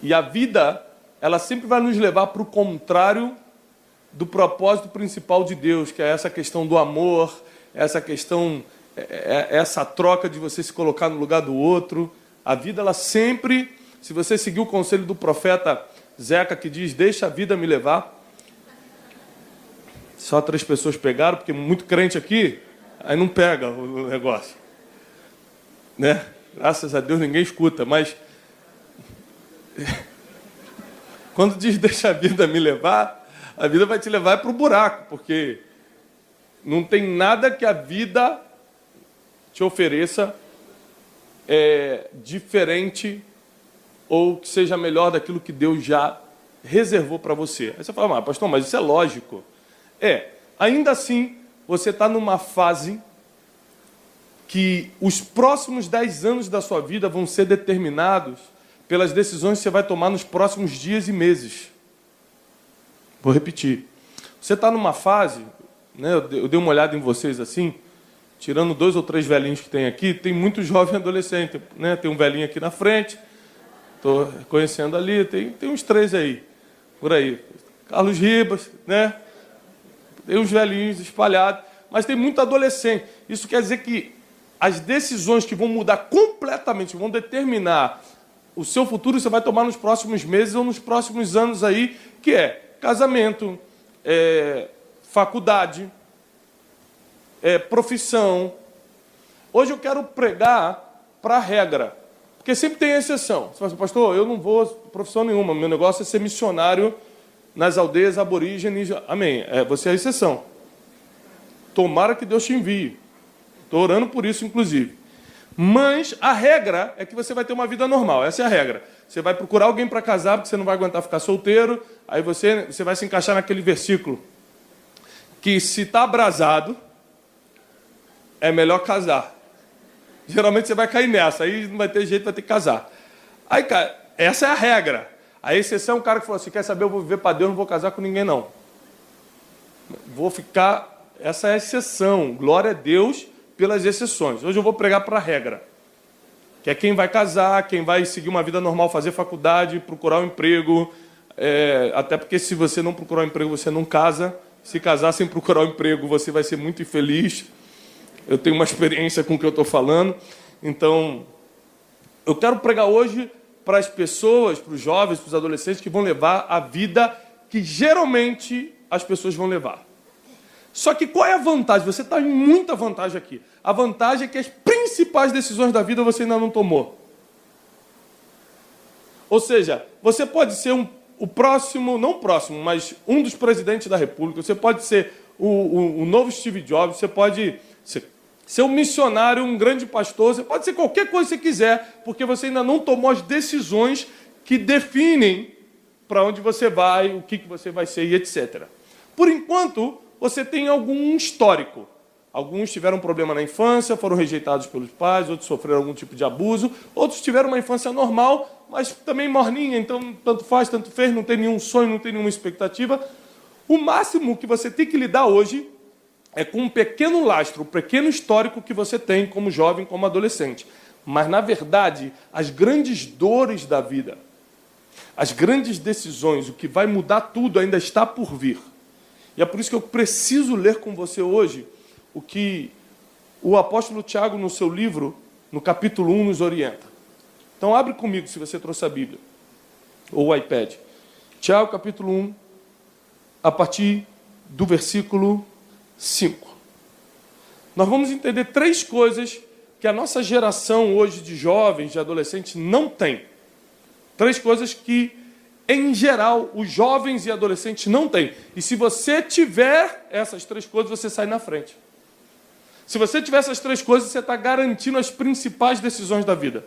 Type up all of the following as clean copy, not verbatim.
E a vida, ela sempre vai nos levar para o contrário do propósito principal de Deus, que é essa questão do amor, essa questão, essa troca de você se colocar no lugar do outro. A vida, ela sempre, se você seguir o conselho do profeta Zeca, que diz, deixa a vida me levar. Só 3 pessoas pegaram, porque muito crente aqui, aí não pega o negócio. Né? Graças a Deus ninguém escuta, mas quando diz deixa a vida me levar, a vida vai te levar para o buraco, porque não tem nada que a vida te ofereça diferente ou que seja melhor daquilo que Deus já reservou para você. Aí você fala, pastor, mas isso é lógico. Ainda assim, você está numa fase que os próximos 10 anos da sua vida vão ser determinados pelas decisões que você vai tomar nos próximos dias e meses. Vou repetir. Você está numa fase, né, eu dei uma olhada em vocês assim, tirando 2 ou 3 velhinhos que tem aqui, tem muito jovem adolescente. Né? Tem um velhinho aqui na frente, estou conhecendo ali, tem uns 3 aí, por aí. Carlos Ribas, né? Tem uns velhinhos espalhados, mas tem muito adolescente. Isso quer dizer que as decisões que vão mudar completamente, vão determinar o seu futuro, você vai tomar nos próximos meses ou nos próximos anos aí, que é casamento, faculdade, profissão. Hoje eu quero pregar para a regra, porque sempre tem exceção. Você fala assim, pastor, eu não vou profissão nenhuma, meu negócio é ser missionário nas aldeias aborígenes. Amém. Você é a exceção. Tomara que Deus te envie. Estou orando por isso, inclusive. Mas a regra é que você vai ter uma vida normal. Essa é a regra. Você vai procurar alguém para casar, porque você não vai aguentar ficar solteiro. Aí você vai se encaixar naquele versículo que, se está abrasado, é melhor casar. Geralmente você vai cair nessa. Aí não vai ter jeito, vai ter que casar. Aí, cara, essa é a regra. A exceção é um cara que falou assim, quer saber, eu vou viver para Deus, não vou casar com ninguém, não. Vou ficar... Essa é a exceção. Glória a Deus pelas exceções. Hoje eu vou pregar para a regra. Que é quem vai casar, quem vai seguir uma vida normal, fazer faculdade, procurar um emprego. Até porque se você não procurar um emprego, você não casa. Se casar sem procurar um emprego, você vai ser muito infeliz. Eu tenho uma experiência com o que eu estou falando. Então, eu quero pregar hoje para as pessoas, para os jovens, para os adolescentes que vão levar a vida que geralmente as pessoas vão levar. Só que qual é a vantagem? Você está em muita vantagem aqui. A vantagem é que as principais decisões da vida você ainda não tomou. Ou seja, você pode ser o próximo, não o próximo, mas um dos presidentes da República. Você pode ser o novo Steve Jobs. Você pode ser um missionário, um grande pastor. Você pode ser qualquer coisa que você quiser, porque você ainda não tomou as decisões que definem para onde você vai, o que você vai ser e etc. Por enquanto, você tem algum histórico. Alguns tiveram um problema na infância, foram rejeitados pelos pais, outros sofreram algum tipo de abuso, outros tiveram uma infância normal, mas também morninha, então tanto faz, tanto fez, não tem nenhum sonho, não tem nenhuma expectativa. O máximo que você tem que lidar hoje é com um pequeno lastro, um pequeno histórico que você tem como jovem, como adolescente. Mas, na verdade, as grandes dores da vida, as grandes decisões, o que vai mudar tudo ainda está por vir. E é por isso que eu preciso ler com você hoje o que o apóstolo Tiago, no seu livro, no capítulo 1, nos orienta. Então, abre comigo, se você trouxe a Bíblia, ou o iPad. Tiago, capítulo 1, a partir do versículo 5. Nós vamos entender 3 coisas que a nossa geração hoje de jovens, de adolescentes, não tem. 3 coisas que, em geral, os jovens e adolescentes não têm. E se você tiver essas 3 coisas, você sai na frente. Se você tiver essas 3 coisas, você está garantindo as principais decisões da vida.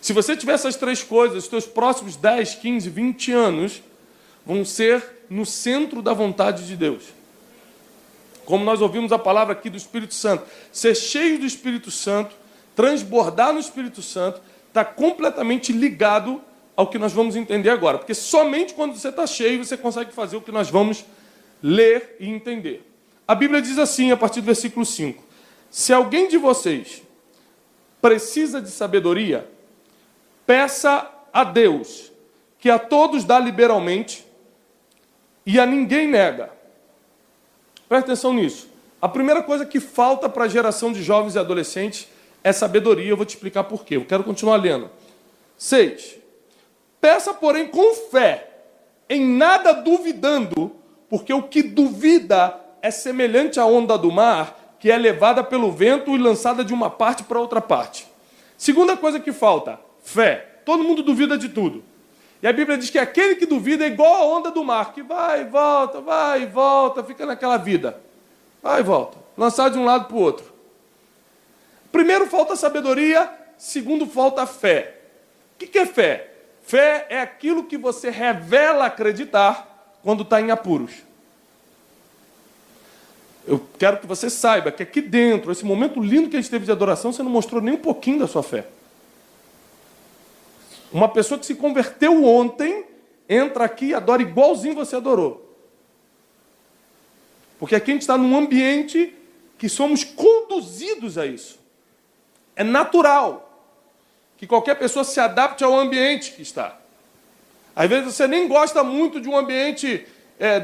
Se você tiver essas 3 coisas, os seus próximos 10, 15, 20 anos vão ser no centro da vontade de Deus. Como nós ouvimos a palavra aqui do Espírito Santo. Ser cheio do Espírito Santo, transbordar no Espírito Santo, está completamente ligado ao que nós vamos entender agora. Porque somente quando você está cheio, você consegue fazer o que nós vamos ler e entender. A Bíblia diz assim, a partir do versículo 5. Se alguém de vocês precisa de sabedoria, peça a Deus, que a todos dá liberalmente e a ninguém nega. Presta atenção nisso. A primeira coisa que falta para a geração de jovens e adolescentes é sabedoria. Eu vou te explicar por quê. Eu quero continuar lendo. 6. Peça, porém, com fé, em nada duvidando, porque o que duvida é semelhante à onda do mar, que é levada pelo vento e lançada de uma parte para outra parte. Segunda coisa que falta, fé. Todo mundo duvida de tudo. E a Bíblia diz que aquele que duvida é igual à onda do mar, que vai e volta, fica naquela vida. Vai e volta, lançar de um lado para o outro. Primeiro, falta sabedoria. Segundo, falta fé. O que é fé? Fé é aquilo que você revela acreditar quando está em apuros. Eu quero que você saiba que aqui dentro, esse momento lindo que a gente teve de adoração, você não mostrou nem um pouquinho da sua fé. Uma pessoa que se converteu ontem, entra aqui e adora igualzinho você adorou. Porque aqui a gente está num ambiente que somos conduzidos a isso. É natural que qualquer pessoa se adapte ao ambiente que está. Às vezes você nem gosta muito de um ambiente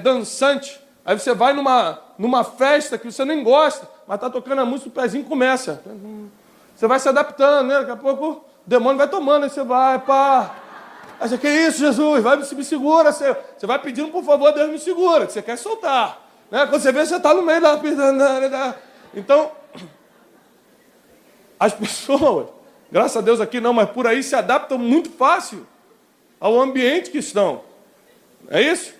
dançante. Aí você vai numa festa que você nem gosta, mas está tocando a música, o pezinho começa. Você vai se adaptando, né? Daqui a pouco o demônio vai tomando, aí você vai, pá. Aí você, que isso, Jesus? Vai, me segura. Você vai pedindo, por favor, Deus me segura, que você quer soltar. Né? Quando você vê, você está no meio da... Então, as pessoas, graças a Deus aqui não, mas por aí se adaptam muito fácil ao ambiente que estão. É isso?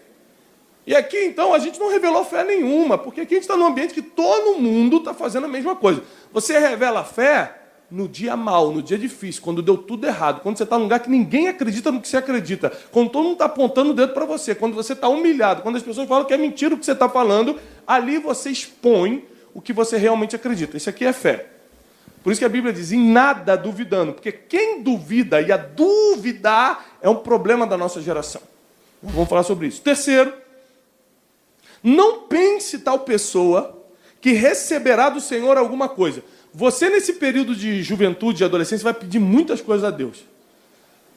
E aqui, então, a gente não revelou fé nenhuma, porque aqui a gente está num ambiente que todo mundo está fazendo a mesma coisa. Você revela fé no dia mau, no dia difícil, quando deu tudo errado, quando você está num lugar que ninguém acredita no que você acredita, quando todo mundo está apontando o dedo para você, quando você está humilhado, quando as pessoas falam que é mentira o que você está falando, ali você expõe o que você realmente acredita. Isso aqui é fé. Por isso que a Bíblia diz, em nada duvidando, porque quem duvida e a duvidar é um problema da nossa geração. Vamos falar sobre isso. Terceiro, não pense tal pessoa que receberá do Senhor alguma coisa. Você, nesse período de juventude e adolescência, vai pedir muitas coisas a Deus.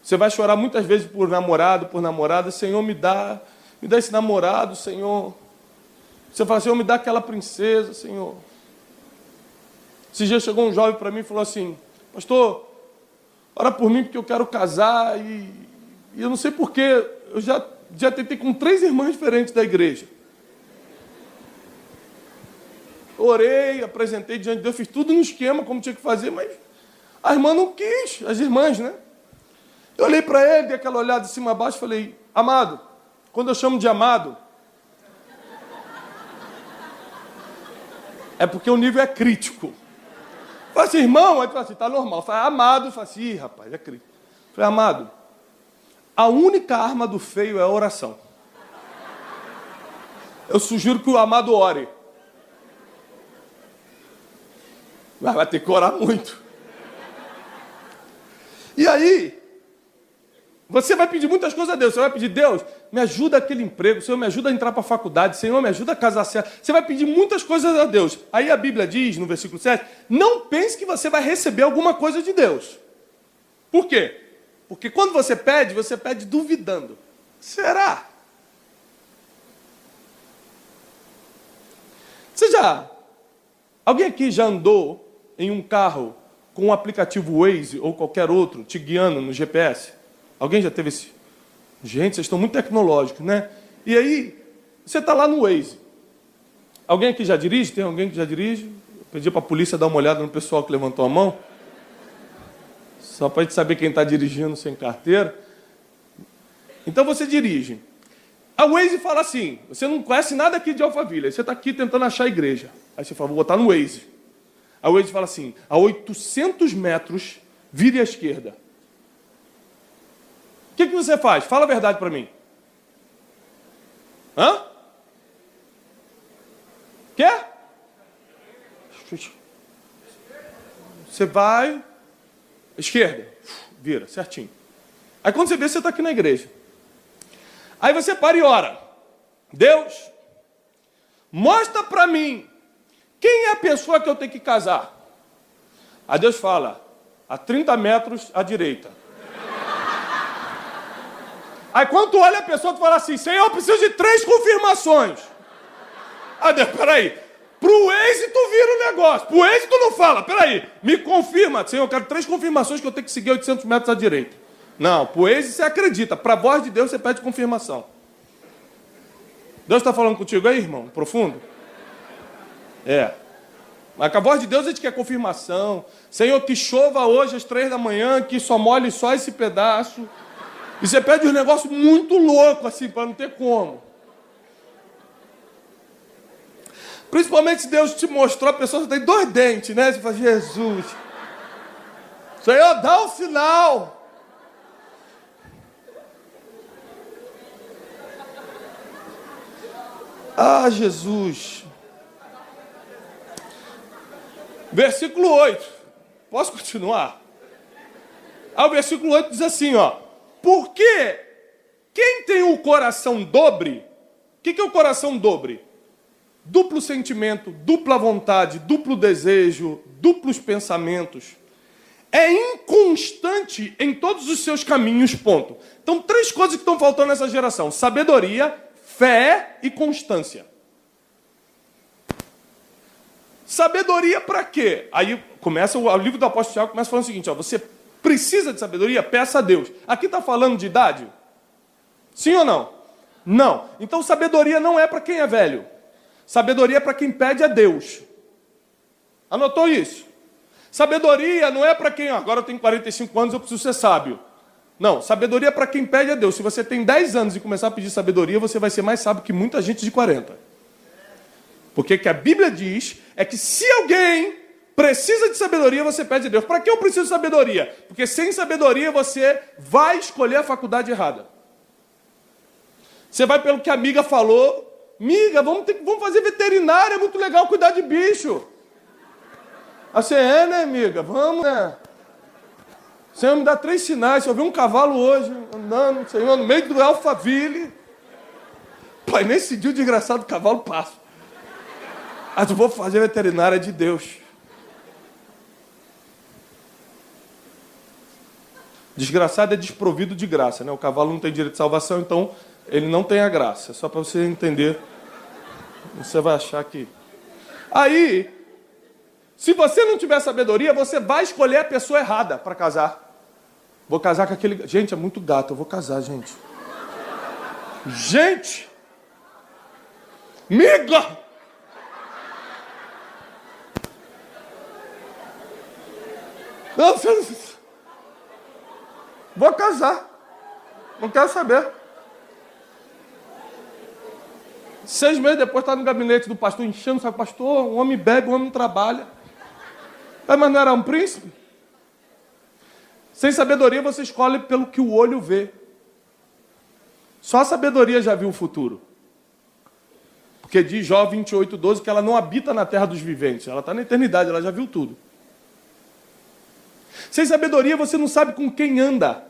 Você vai chorar muitas vezes por namorado, por namorada. Senhor, me dá esse namorado, Senhor. Você fala, Senhor, me dá aquela princesa, Senhor. Esse dia chegou um jovem para mim e falou assim, pastor, ora por mim porque eu quero casar e eu não sei porquê, eu já tentei com 3 irmãs diferentes da igreja. Orei, apresentei diante de Deus, fiz tudo no esquema, como tinha que fazer, mas a irmã não quis, as irmãs, né? Eu olhei para ele, dei aquela olhada de cima a baixo e falei, amado, quando eu chamo de amado, é porque o nível é crítico. Eu falei assim, irmão, aí ele falou assim, tá normal. Eu falei, amado, eu falei assim, ih, rapaz, é crítico. Eu falei, amado, a única arma do feio é a oração. Eu sugiro que o amado ore. Mas vai ter que orar muito. E aí, você vai pedir muitas coisas a Deus. Você vai pedir, Deus, me ajuda aquele emprego. Senhor, me ajuda a entrar para a faculdade. Senhor, me ajuda a casar certo. Você vai pedir muitas coisas a Deus. Aí a Bíblia diz, no versículo 7, não pense que você vai receber alguma coisa de Deus. Por quê? Porque quando você pede duvidando. Será? Alguém aqui já andou em um carro com o aplicativo Waze ou qualquer outro te guiando no GPS? Alguém já teve esse? Gente, vocês estão muito tecnológicos, né? E aí, você está lá no Waze. Alguém aqui já dirige? Tem alguém que já dirige? Eu pedi para a polícia dar uma olhada no pessoal que levantou a mão. Só para a gente saber quem está dirigindo sem carteira. Então você dirige. A Waze fala assim, você não conhece nada aqui de Alphaville, você está aqui tentando achar a igreja. Aí você fala, vou botar no Waze. A Waze fala assim, a 800 metros, vire à esquerda. O que você faz? Fala a verdade para mim. Hã? Quer? Você vai, esquerda, vira, certinho. Aí quando você vê, você está aqui na igreja. Aí você para e ora. Deus, mostra para mim quem é a pessoa que eu tenho que casar. Aí Deus fala, a 30 metros à direita. Aí quando tu olha a pessoa, tu fala assim, Senhor, eu preciso de 3 confirmações. Ah, Deus, peraí. Pro Waze tu vira o negócio. Pro Waze tu não fala. Peraí, me confirma. Senhor, eu quero 3 confirmações que eu tenho que seguir 800 metros à direita. Não, pro Waze você acredita. Pra voz de Deus você pede confirmação. Deus está falando contigo aí, irmão? Profundo? É. Mas com a voz de Deus a gente quer confirmação. Senhor, que chova hoje às 3 da manhã, que só molhe só esse pedaço. E você pede um negócio muito louco, assim, para não ter como. Principalmente se Deus te mostrou, a pessoa tem 2 dentes, né? Você fala, Jesus. Senhor, dá o sinal. Ah, Jesus. Versículo 8. Posso continuar? O versículo 8 diz assim, ó. Porque quem tem o coração dobre, o que é o coração dobre? Duplo sentimento, dupla vontade, duplo desejo, duplos pensamentos. É inconstante em todos os seus caminhos, ponto. Então, 3 coisas que estão faltando nessa geração. Sabedoria, fé e constância. Sabedoria para quê? Aí começa o livro do apóstolo Tiago, começa falando o seguinte, ó, você precisa de sabedoria? Peça a Deus. Aqui está falando de idade? Sim ou não? Não. Então sabedoria não é para quem é velho. Sabedoria é para quem pede a Deus. Anotou isso? Sabedoria não é para quem, agora eu tenho 45 anos, eu preciso ser sábio. Não, sabedoria é para quem pede a Deus. Se você tem 10 anos e começar a pedir sabedoria, você vai ser mais sábio que muita gente de 40. Porque o que a Bíblia diz é que se alguém precisa de sabedoria, você pede a Deus. Para que eu preciso de sabedoria? Porque sem sabedoria você vai escolher a faculdade errada. Você vai pelo que a amiga falou. Amiga, vamos fazer veterinária, é muito legal cuidar de bicho. Assim, né, amiga? Vamos, né? Senhor, me dá 3 sinais. Se eu ver um cavalo hoje andando, Senhor, no meio do Alphaville. Pai, nesse dia o desgraçado cavalo passa. Mas eu vou fazer veterinária de Deus. Desgraçado é desprovido de graça, né? O cavalo não tem direito de salvação, então ele não tem a graça. Só para você entender. Você vai achar que... Aí, se você não tiver sabedoria, você vai escolher a pessoa errada para casar. Vou casar com aquele... Gente, é muito gato, eu vou casar, gente. Gente! Miga! Não, vou casar. Não quero saber. 6 meses depois está no gabinete do pastor, enchendo, sabe, pastor, o homem bebe, o homem não trabalha. Mas não era um príncipe? Sem sabedoria você escolhe pelo que o olho vê. Só a sabedoria já viu o futuro. Porque diz Jó 28:12 que ela não habita na terra dos viventes. Ela está na eternidade, ela já viu tudo. Sem sabedoria você não sabe com quem anda.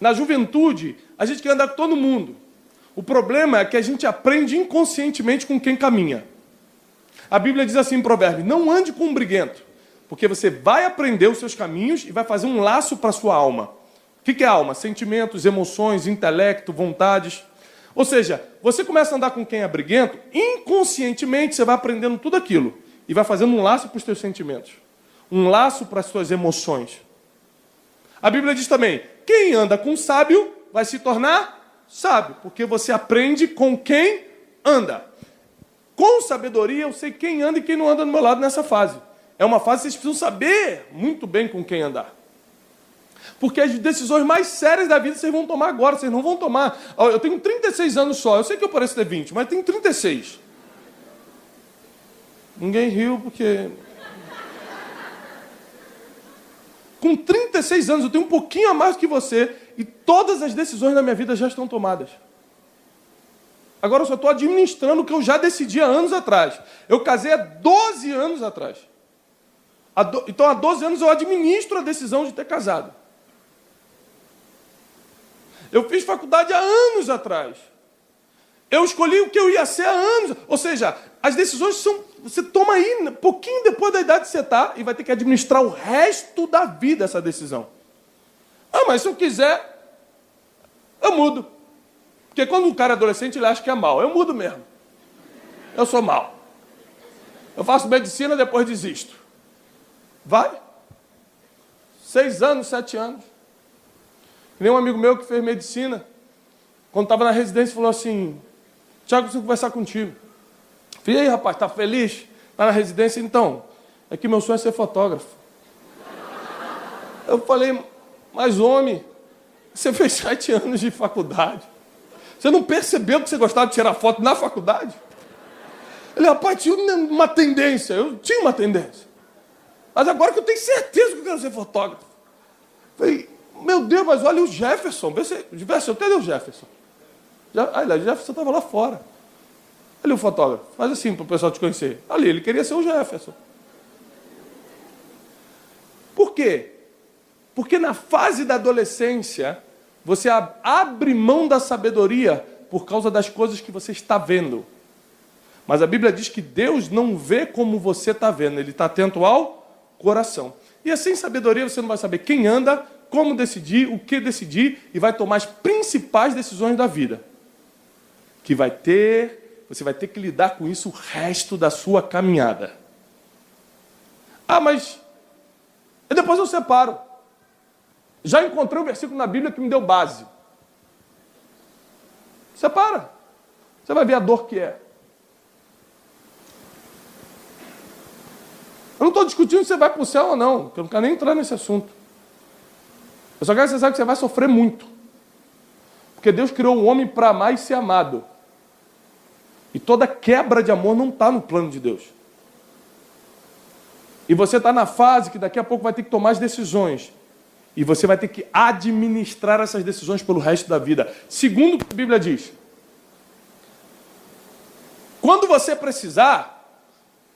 Na juventude, a gente quer andar com todo mundo. O problema é que a gente aprende inconscientemente com quem caminha. A Bíblia diz assim em Provérbios, não ande com um briguento, porque você vai aprender os seus caminhos e vai fazer um laço para a sua alma. O que é alma? Sentimentos, emoções, intelecto, vontades. Ou seja, você começa a andar com quem é briguento, inconscientemente você vai aprendendo tudo aquilo e vai fazendo um laço para os seus sentimentos, um laço para as suas emoções. A Bíblia diz também, quem anda com sábio vai se tornar sábio, porque você aprende com quem anda. Com sabedoria eu sei quem anda e quem não anda do meu lado nessa fase. É uma fase que vocês precisam saber muito bem com quem andar. Porque as decisões mais sérias da vida vocês vão tomar agora, vocês não vão tomar. Eu tenho 36 anos só, eu sei que eu pareço ter 20, mas tenho 36. Ninguém riu porque... Com 36 anos eu tenho um pouquinho a mais que você e todas as decisões da minha vida já estão tomadas. Agora eu só estou administrando o que eu já decidi há anos atrás. Eu casei há 12 anos atrás. Então há 12 anos eu administro a decisão de ter casado. Eu fiz faculdade há anos atrás. Eu escolhi o que eu ia ser há anos. Ou seja, as decisões são... Você toma aí, pouquinho depois da idade que você está, e vai ter que administrar o resto da vida essa decisão. Ah, mas se eu quiser... Eu mudo. Porque quando o cara é adolescente, ele acha que é mal. Eu mudo mesmo. Eu sou mal. Eu faço medicina, depois desisto. Vai. 6 anos, 7 anos. Nem um amigo meu que fez medicina, quando estava na residência, falou assim: Tiago, preciso conversar contigo. Falei: e aí, rapaz, tá feliz? Tá na residência? Então, é que meu sonho é ser fotógrafo. Eu falei: mas homem, você fez 7 anos de faculdade. Você não percebeu que você gostava de tirar foto na faculdade? Ele: rapaz, tinha uma tendência. Eu tinha uma tendência. Mas agora que eu tenho certeza que eu quero ser fotógrafo. Falei: meu Deus, mas olha o Jefferson. Jefferson, cadê o Jefferson? O Jefferson estava lá fora. Ali o fotógrafo. Faz assim para o pessoal te conhecer. Ali, ele queria ser o Jefferson. Por quê? Porque na fase da adolescência, você abre mão da sabedoria por causa das coisas que você está vendo. Mas a Bíblia diz que Deus não vê como você está vendo. Ele está atento ao coração. E sem sabedoria você não vai saber quem anda, como decidir, o que decidir, e vai tomar as principais decisões da vida. Você vai ter que lidar com isso o resto da sua caminhada. Ah, mas depois eu separo. Já encontrei um versículo na Bíblia que me deu base. Separa. Você vai ver a dor que é. Eu não estou discutindo se você vai para o céu ou não, porque eu não quero nem entrar nesse assunto. Eu só quero que você saiba que você vai sofrer muito. Porque Deus criou o homem para amar e ser amado. E toda quebra de amor não está no plano de Deus. E você está na fase que daqui a pouco vai ter que tomar as decisões. E você vai ter que administrar essas decisões pelo resto da vida. Segundo o que a Bíblia diz. Quando você precisar,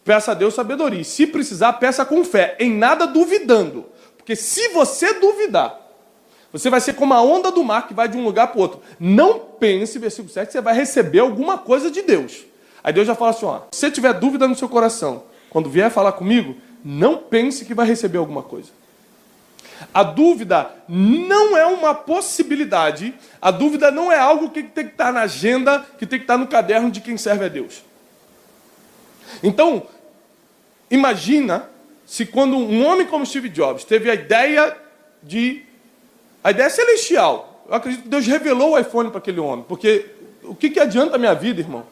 peça a Deus sabedoria. E se precisar, peça com fé, em nada duvidando. Porque se você duvidar, você vai ser como a onda do mar que vai de um lugar para o outro. Não pense, versículo 7, que você vai receber alguma coisa de Deus. Aí Deus já fala assim, ó, se você tiver dúvida no seu coração, quando vier falar comigo, não pense que vai receber alguma coisa. A dúvida não é uma possibilidade, a dúvida não é algo que tem que estar na agenda, que tem que estar no caderno de quem serve a Deus. Então, imagina se quando um homem como Steve Jobs teve a ideia celestial. Eu acredito que Deus revelou o iPhone para aquele homem, porque o que adianta a minha vida, irmão?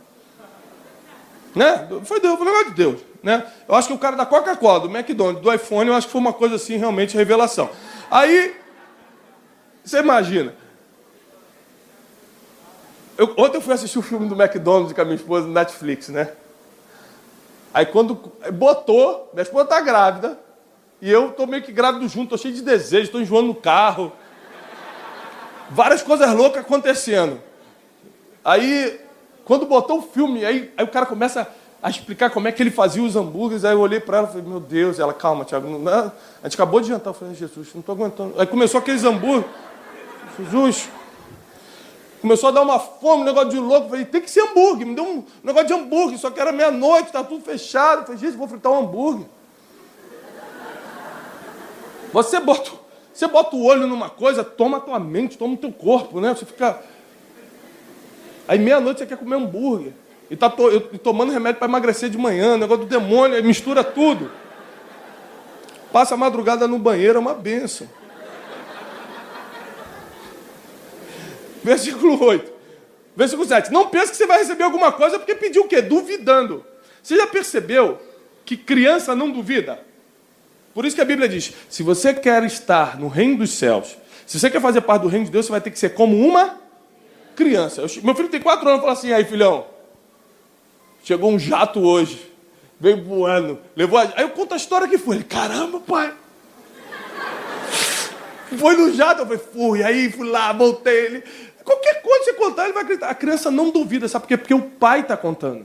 Né? Foi Deus, foi um negócio de Deus. Né? Eu acho que o cara da Coca-Cola, do McDonald's, do iPhone, eu acho que foi uma coisa assim, realmente, revelação. Aí, você imagina. Ontem eu fui assistir o filme do McDonald's com a minha esposa no Netflix, né? Aí quando botou, minha esposa tá grávida, e eu tô meio que grávido junto, tô cheio de desejo, tô enjoando no carro. Várias coisas loucas acontecendo. Aí, quando botou o filme, aí o cara começa a explicar como é que ele fazia os hambúrgueres. Aí eu olhei para ela e falei, meu Deus. Ela, calma, Tiago, a gente acabou de jantar. Eu falei, Jesus, não estou aguentando. Aí começou aqueles hambúrgueres. Jesus. Começou a dar uma fome, um negócio de louco. Eu falei, tem que ser hambúrguer. Me deu um negócio de hambúrguer, só que era meia-noite, estava tudo fechado. Eu falei, gente, vou fritar um hambúrguer. Você bota o olho numa coisa, toma a tua mente, toma o teu corpo, né? Você fica... Aí meia-noite você quer comer hambúrguer. E tá tomando remédio para emagrecer de manhã, negócio do demônio, aí mistura tudo. Passa a madrugada no banheiro, é uma bênção. Versículo 8. Versículo 7. Não pense que você vai receber alguma coisa porque pediu o quê? Duvidando. Você já percebeu que criança não duvida? Por isso que a Bíblia diz, se você quer estar no reino dos céus, se você quer fazer parte do reino de Deus, você vai ter que ser como uma criança. Meu filho tem 4 anos, fala assim, aí filhão, chegou um jato hoje, veio voando, levou Aí eu conto a história que foi. Ele, caramba, pai. Foi no jato, eu falei, fui, aí fui lá, voltei. Ele, qualquer coisa que você contar, ele vai acreditar. A criança não duvida, sabe por quê? Porque o pai está contando.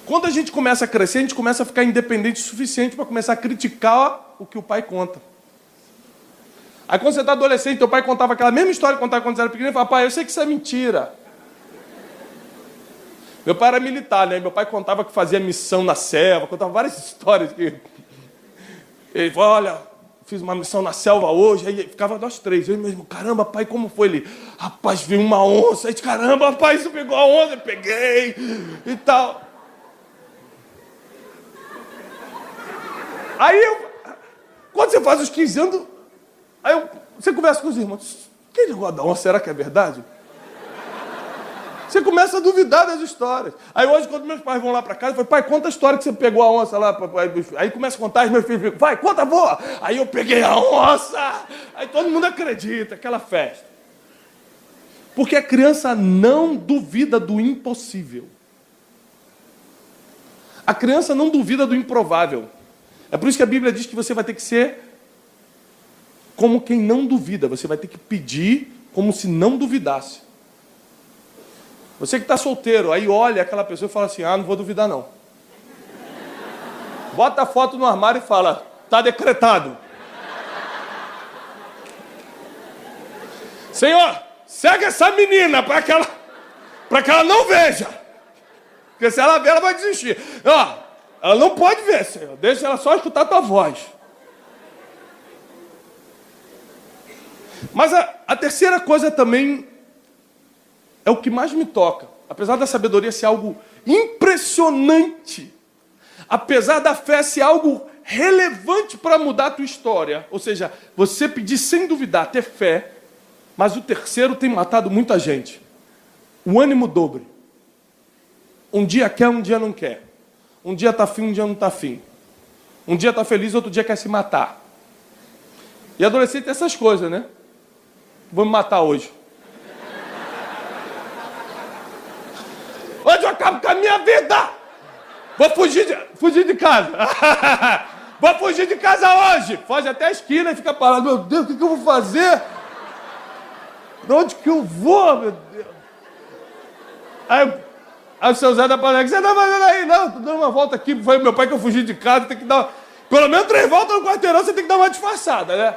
Quando a gente começa a crescer, a gente começa a ficar independente o suficiente para começar a criticar o que o pai conta. Aí quando você está adolescente, teu pai contava aquela mesma história que contava quando você era pequeno, e falava, pai, eu sei que isso é mentira. Meu pai era militar, né? Meu pai contava que fazia missão na selva, contava várias histórias. Ele falou, olha, fiz uma missão na selva hoje, aí ficava nós três, eu mesmo, caramba, pai, como foi ele? Rapaz, veio uma onça, aí, caramba, pai, você pegou a onça? Eu peguei, e tal. Aí, quando você faz os 15 anos, você conversa com os irmãos, que negócio da onça, será que é verdade? Você começa a duvidar das histórias. Aí hoje, quando meus pais vão lá para casa, eu falo, pai, conta a história que você pegou a onça lá. Aí começa a contar, e meus filhos ficam, vai, conta, boa. Aí eu peguei a onça. Aí todo mundo acredita, aquela festa. Porque a criança não duvida do impossível. A criança não duvida do improvável. É por isso que a Bíblia diz que você vai ter que ser como quem não duvida. Você vai ter que pedir como se não duvidasse. Você que está solteiro, aí olha aquela pessoa e fala assim, não vou duvidar não. Bota a foto no armário e fala, está decretado. Senhor, segue essa menina para que ela não veja. Porque se ela ver, ela vai desistir. Ela não pode ver, Senhor. Deixa ela só escutar a tua voz. Mas a terceira coisa também é o que mais me toca. Apesar da sabedoria ser algo impressionante, apesar da fé ser algo relevante para mudar a tua história, ou seja, você pedir sem duvidar, ter fé, mas o terceiro tem matado muita gente. O ânimo dobre. Um dia quer, um dia não quer. Um dia está afim, um dia não está afim. Um dia está feliz, outro dia quer se matar. E adolescente tem essas coisas, né? Vou me matar hoje. Hoje eu acabo com a minha vida. Vou fugir de casa. Vou fugir de casa hoje. Foge até a esquina e fica parado. Meu Deus, o que eu vou fazer? Pra onde que eu vou, meu Deus? Aí o seu Zé da Panela, o que você tá fazendo aí? Não, tô dando uma volta aqui. Foi meu pai que eu fugi de casa. Tem que dar pelo menos 3 voltas no quarteirão, você tem que dar uma disfarçada, né?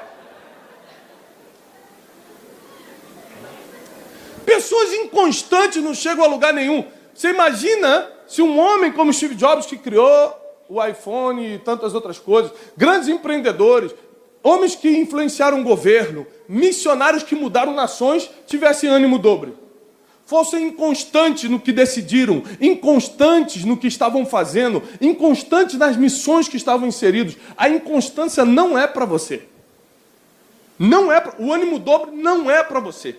Pessoas inconstantes não chegam a lugar nenhum. Você imagina se um homem como Steve Jobs, que criou o iPhone e tantas outras coisas, grandes empreendedores, homens que influenciaram o governo, missionários que mudaram nações, tivessem ânimo dobre. Fossem inconstantes no que decidiram, inconstantes no que estavam fazendo, inconstantes nas missões que estavam inseridos. A inconstância não é para você. O ânimo dobre não é para você.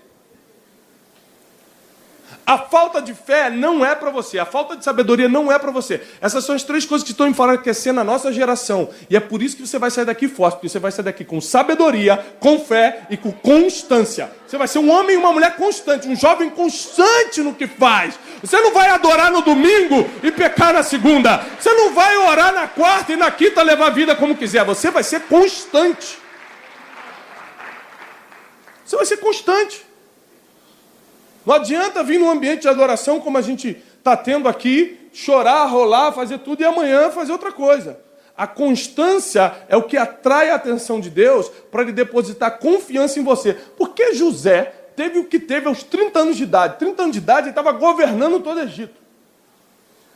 A falta de fé não é para você. A falta de sabedoria não é para você. Essas são as 3 coisas que estão enfraquecendo a nossa geração. E é por isso que você vai sair daqui forte. Porque você vai sair daqui com sabedoria, com fé e com constância. Você vai ser um homem e uma mulher constante. Um jovem constante no que faz. Você não vai adorar no domingo e pecar na segunda. Você não vai orar na quarta e na quinta levar a vida como quiser. Você vai ser constante. Você vai ser constante. Não adianta vir num ambiente de adoração como a gente está tendo aqui, chorar, rolar, fazer tudo e amanhã fazer outra coisa. A constância é o que atrai a atenção de Deus para ele depositar confiança em você. Porque José teve o que teve aos 30 anos de idade. 30 anos de idade ele estava governando todo o Egito.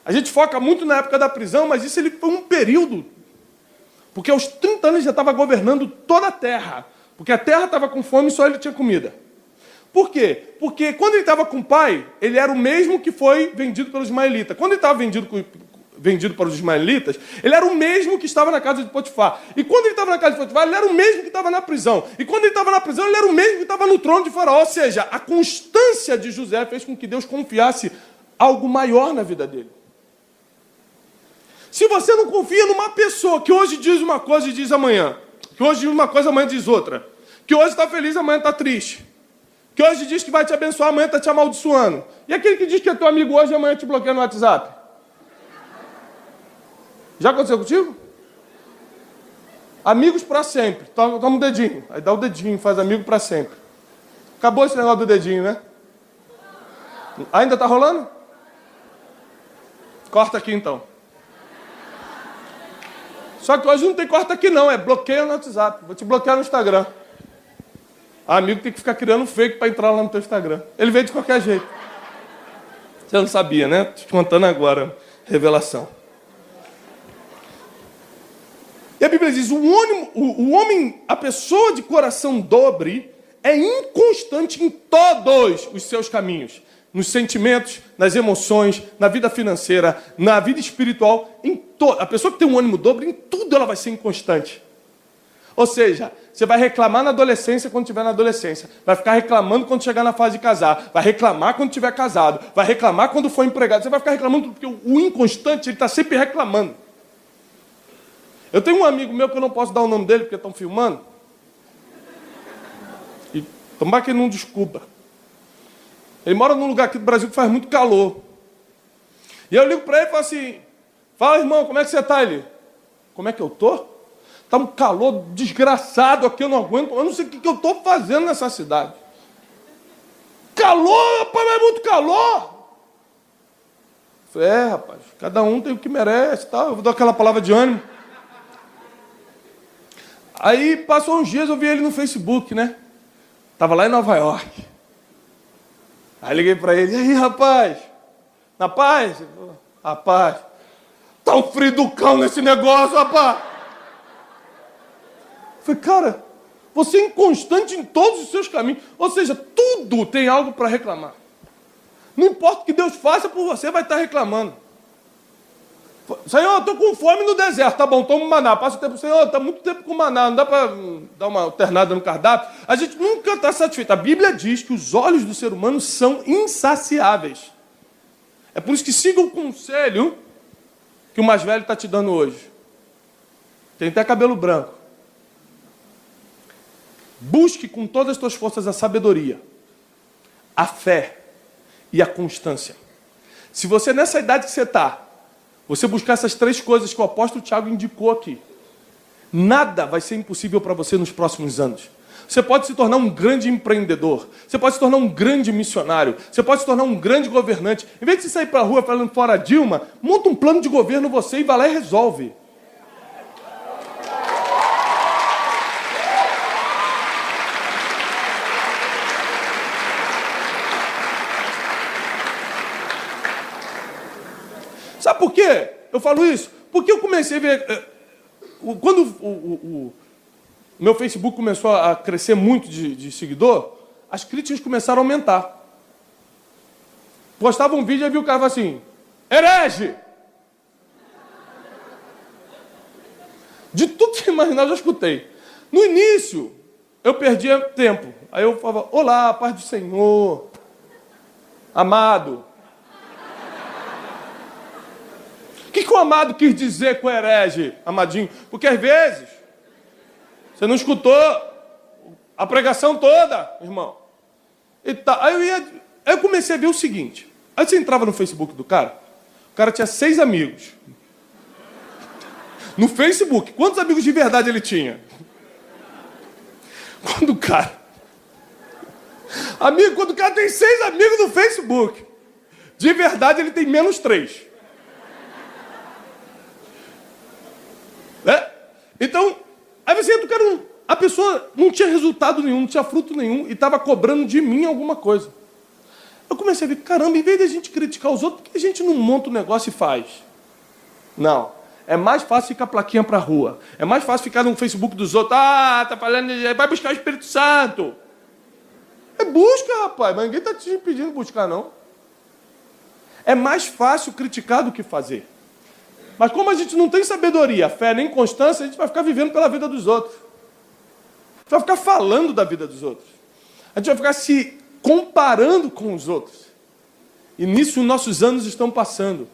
A gente foca muito na época da prisão, mas isso ele foi um período. Porque aos 30 anos ele já estava governando toda a terra. Porque a terra estava com fome e só ele tinha comida. Por quê? Porque quando ele estava com o pai, ele era o mesmo que foi vendido pelos ismaelitas. Quando ele estava vendido para os ismaelitas, ele era o mesmo que estava na casa de Potifar. E quando ele estava na casa de Potifar, ele era o mesmo que estava na prisão. E quando ele estava na prisão, ele era o mesmo que estava no trono de Faraó. Ou seja, a constância de José fez com que Deus confiasse algo maior na vida dele. Se você não confia numa pessoa que hoje diz uma coisa e diz amanhã, que hoje diz uma coisa, amanhã diz outra, que hoje está feliz, amanhã está triste, que hoje diz que vai te abençoar, amanhã está te amaldiçoando. E aquele que diz que é teu amigo hoje, amanhã te bloqueia no WhatsApp? Já aconteceu contigo? Amigos para sempre. Toma um dedinho. Aí dá o dedinho, faz amigo para sempre. Acabou esse negócio do dedinho, né? Ainda está rolando? Corta aqui então. Só que hoje não tem corta aqui não, é bloqueio no WhatsApp. Vou te bloquear no Instagram. Amigo tem que ficar criando fake para entrar lá no teu Instagram. Ele veio de qualquer jeito. Você não sabia, né? Estou te contando agora. Revelação. E a Bíblia diz, o homem, a pessoa de coração dobre, é inconstante em todos os seus caminhos. Nos sentimentos, nas emoções, na vida financeira, na vida espiritual. A pessoa que tem um ânimo dobre, em tudo ela vai ser inconstante. Ou seja, você vai reclamar na adolescência quando estiver na adolescência. Vai ficar reclamando quando chegar na fase de casar. Vai reclamar quando estiver casado. Vai reclamar quando for empregado. Você vai ficar reclamando porque o inconstante, ele está sempre reclamando. Eu tenho um amigo meu que eu não posso dar o nome dele porque estão filmando. E tomara que ele não descubra. Ele mora num lugar aqui do Brasil que faz muito calor. E eu ligo para ele e falo assim, fala, irmão, como é que você está? Ele, como é que eu estou? Está um calor desgraçado aqui, eu não aguento. Eu não sei o que eu estou fazendo nessa cidade. Calor, rapaz, mas é muito calor. Eu falei, rapaz, cada um tem o que merece. Tá? Eu vou dar aquela palavra de ânimo. Aí, passou uns dias, eu vi ele no Facebook, né? Estava lá em Nova York. Aí liguei para ele, e aí, rapaz? Na paz? Rapaz, tá um frio do cão nesse negócio, rapaz. Eu falei, cara, você é inconstante em todos os seus caminhos. Ou seja, tudo tem algo para reclamar. Não importa o que Deus faça por você, vai estar reclamando. Senhor, eu estou com fome no deserto. Tá bom, toma um maná. Passa o tempo, Senhor, está muito tempo com maná. Não dá para dar uma alternada no cardápio. A gente nunca está satisfeito. A Bíblia diz que os olhos do ser humano são insaciáveis. É por isso que siga o conselho que o mais velho está te dando hoje. Tem até cabelo branco. Busque com todas as tuas forças a sabedoria, a fé e a constância. Se você, nessa idade que você está, você buscar essas três coisas que o apóstolo Tiago indicou aqui, nada vai ser impossível para você nos próximos anos. Você pode se tornar um grande empreendedor, você pode se tornar um grande missionário, você pode se tornar um grande governante. Em vez de você sair para a rua falando fora Dilma, monta um plano de governo você e vai lá e resolve. Sabe por quê? Eu falo isso? Porque eu comecei a ver... Quando o meu Facebook começou a crescer muito de seguidor, as críticas começaram a aumentar. Postava um vídeo e vi o cara falar assim, herege! De tudo que imaginar, eu já escutei. No início, eu perdia tempo. Aí eu falava, olá, paz do Senhor, amado. O que o amado quis dizer com herege, amadinho? Porque às vezes você não escutou a pregação toda, irmão. E tá. Aí eu comecei a ver o seguinte. Aí você entrava no Facebook do cara, o cara tinha 6 amigos. No Facebook, quantos amigos de verdade ele tinha? Quando o cara tem 6 amigos no Facebook, de verdade ele tem menos 3. Então, aí você entra, a pessoa não tinha resultado nenhum, não tinha fruto nenhum e estava cobrando de mim alguma coisa. Eu comecei a ver, caramba, em vez de a gente criticar os outros, por que a gente não monta um negócio e faz? Não. É mais fácil ficar plaquinha para a rua. É mais fácil ficar no Facebook dos outros. Ah, tá falando, vai buscar o Espírito Santo. Busca, rapaz, mas ninguém está te pedindo buscar, não. É mais fácil criticar do que fazer. Mas como a gente não tem sabedoria, fé nem constância, a gente vai ficar vivendo pela vida dos outros. A gente vai ficar falando da vida dos outros. A gente vai ficar se comparando com os outros. E nisso nossos anos estão passando.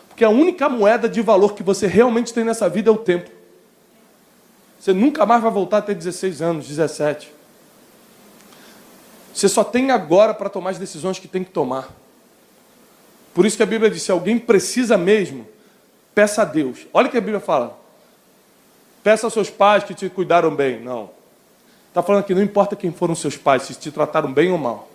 Porque a única moeda de valor que você realmente tem nessa vida é o tempo. Você nunca mais vai voltar a ter 16 anos, 17. Você só tem agora para tomar as decisões que tem que tomar. Por isso que a Bíblia diz, se alguém precisa mesmo, peça a Deus. Olha o que a Bíblia fala. Peça aos seus pais que te cuidaram bem. Não. Está falando aqui, não importa quem foram seus pais, se te trataram bem ou mal.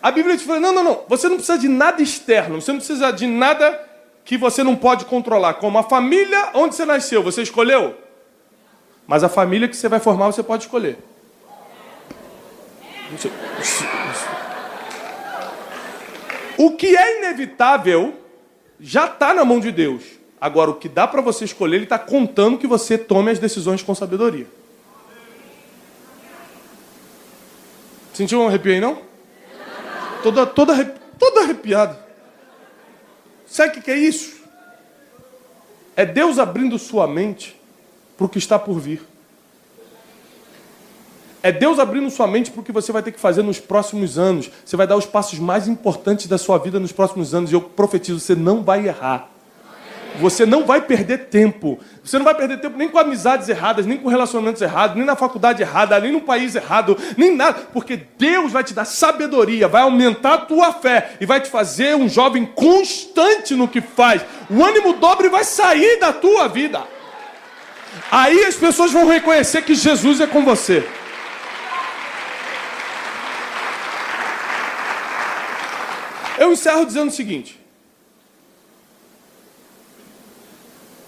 A Bíblia diz, não. Você não precisa de nada externo. Você não precisa de nada que você não pode controlar. Como a família onde você nasceu, você escolheu? Mas a família que você vai formar, você pode escolher. O que é inevitável já está na mão de Deus. Agora, o que dá para você escolher, ele está contando que você tome as decisões com sabedoria. Sentiu um arrepio aí, não? Todo arrepiado. Sabe o que é isso? É Deus abrindo sua mente para o que está por vir. É Deus abrindo sua mente para o que você vai ter que fazer nos próximos anos. Você vai dar os passos mais importantes da sua vida nos próximos anos. E eu profetizo, você não vai errar. Você não vai perder tempo. Você não vai perder tempo nem com amizades erradas, nem com relacionamentos errados, nem na faculdade errada, nem no país errado, nem nada. Porque Deus vai te dar sabedoria, vai aumentar a tua fé e vai te fazer um jovem constante no que faz. O ânimo dobre vai sair da tua vida. Aí as pessoas vão reconhecer que Jesus é com você. Eu encerro dizendo o seguinte.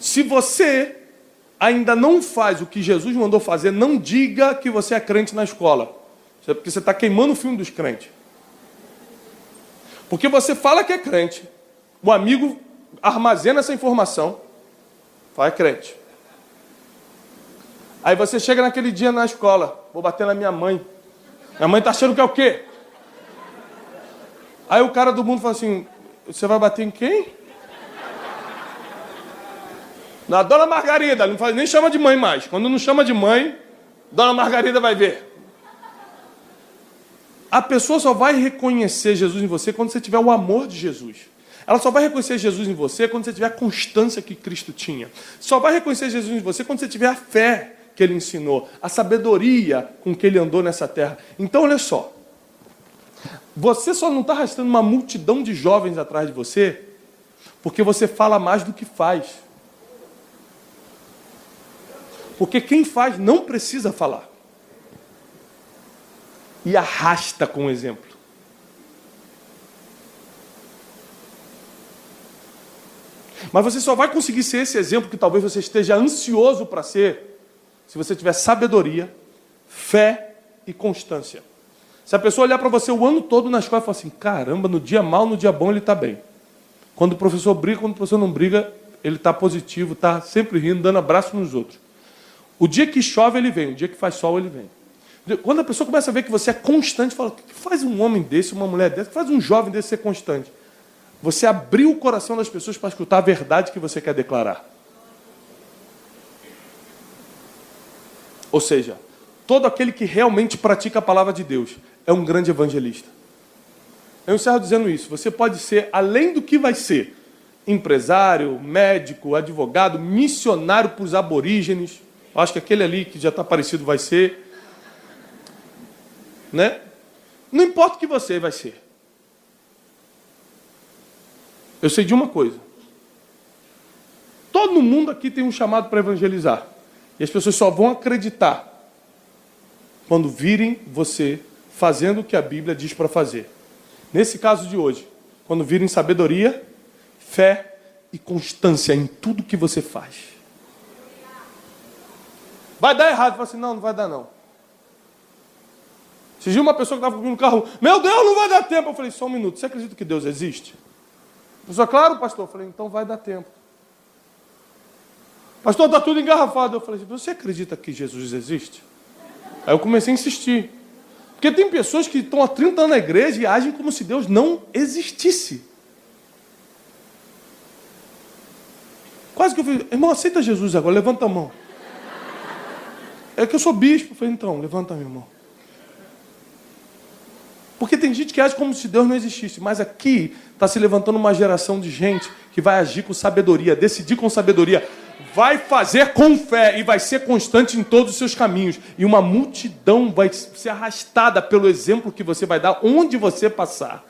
Se você ainda não faz o que Jesus mandou fazer, não diga que você é crente na escola. Porque você está queimando o filme dos crentes. Porque você fala que é crente, o amigo armazena essa informação, fala é crente. Aí você chega naquele dia na escola, vou bater na minha mãe. Minha mãe está achando que é o quê? Aí o cara do mundo fala assim, você vai bater em quem? Na Dona Margarida, não faz, nem chama de mãe mais. Quando não chama de mãe, Dona Margarida vai ver. A pessoa só vai reconhecer Jesus em você quando você tiver o amor de Jesus. Ela só vai reconhecer Jesus em você quando você tiver a constância que Cristo tinha. Só vai reconhecer Jesus em você quando você tiver a fé que Ele ensinou, a sabedoria com que Ele andou nessa terra. Então, olha só. Você só não está arrastando uma multidão de jovens atrás de você porque você fala mais do que faz. Porque quem faz não precisa falar. E arrasta com o exemplo. Mas você só vai conseguir ser esse exemplo que talvez você esteja ansioso para ser, se você tiver sabedoria, fé e constância. Se a pessoa olhar para você o ano todo na escola e falar assim, caramba, no dia mal, no dia bom ele está bem. Quando o professor briga, quando o professor não briga, ele está positivo, está sempre rindo, dando abraço nos outros. O dia que chove, ele vem. O dia que faz sol, ele vem. Quando a pessoa começa a ver que você é constante, fala, o que faz um homem desse, uma mulher dessa, o que faz um jovem desse ser constante? Você abriu o coração das pessoas para escutar a verdade que você quer declarar. Ou seja, todo aquele que realmente pratica a palavra de Deus é um grande evangelista. Eu encerro dizendo isso. Você pode ser, além do que vai ser, empresário, médico, advogado, missionário para os aborígenes. Acho que aquele ali que já está parecido vai ser. Né? Não importa o que você vai ser. Eu sei de uma coisa. Todo mundo aqui tem um chamado para evangelizar. E as pessoas só vão acreditar quando virem você fazendo o que a Bíblia diz para fazer. Nesse caso de hoje, quando virem sabedoria, fé e constância em tudo que você faz. Vai dar errado. Fala assim, não vai dar não. Se uma pessoa que estava comigo no carro, meu Deus, não vai dar tempo. Eu falei, só um minuto, você acredita que Deus existe? A pessoa, claro, pastor. Eu falei, então vai dar tempo. Pastor, está tudo engarrafado. Eu falei, você acredita que Jesus existe? Aí eu comecei a insistir. Porque tem pessoas que estão há 30 anos na igreja e agem como se Deus não existisse. Quase que eu falei, irmão, aceita Jesus agora, levanta a mão. É que eu sou bispo. Eu falei, então, levanta, meu irmão. Porque tem gente que age como se Deus não existisse. Mas aqui está se levantando uma geração de gente que vai agir com sabedoria, decidir com sabedoria, vai fazer com fé e vai ser constante em todos os seus caminhos. E uma multidão vai ser arrastada pelo exemplo que você vai dar onde você passar.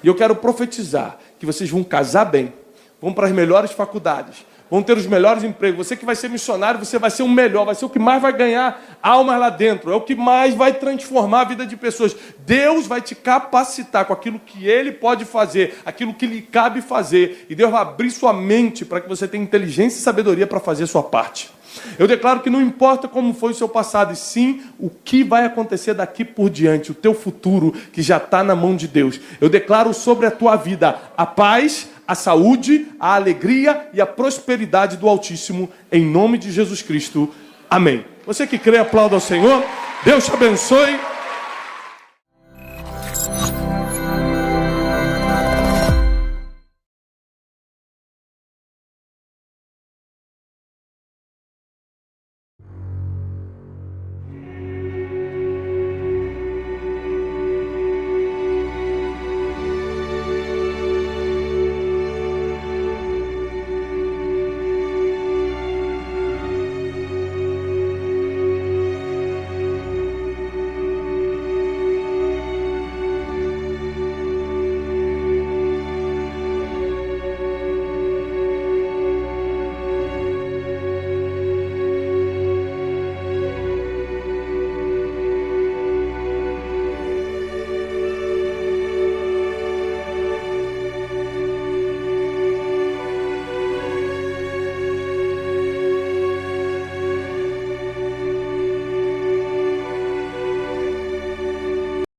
E eu quero profetizar que vocês vão casar bem, vão para as melhores faculdades, vão ter os melhores empregos. Você que vai ser missionário, você vai ser o melhor, vai ser o que mais vai ganhar almas lá dentro, é o que mais vai transformar a vida de pessoas. Deus vai te capacitar com aquilo que Ele pode fazer, aquilo que lhe cabe fazer, e Deus vai abrir sua mente para que você tenha inteligência e sabedoria para fazer a sua parte. Eu declaro que não importa como foi o seu passado, e sim o que vai acontecer daqui por diante, o teu futuro que já está na mão de Deus. Eu declaro sobre a tua vida a paz, a saúde, a alegria e a prosperidade do Altíssimo, em nome de Jesus Cristo. Amém. Você que crê, aplauda ao Senhor. Deus te abençoe.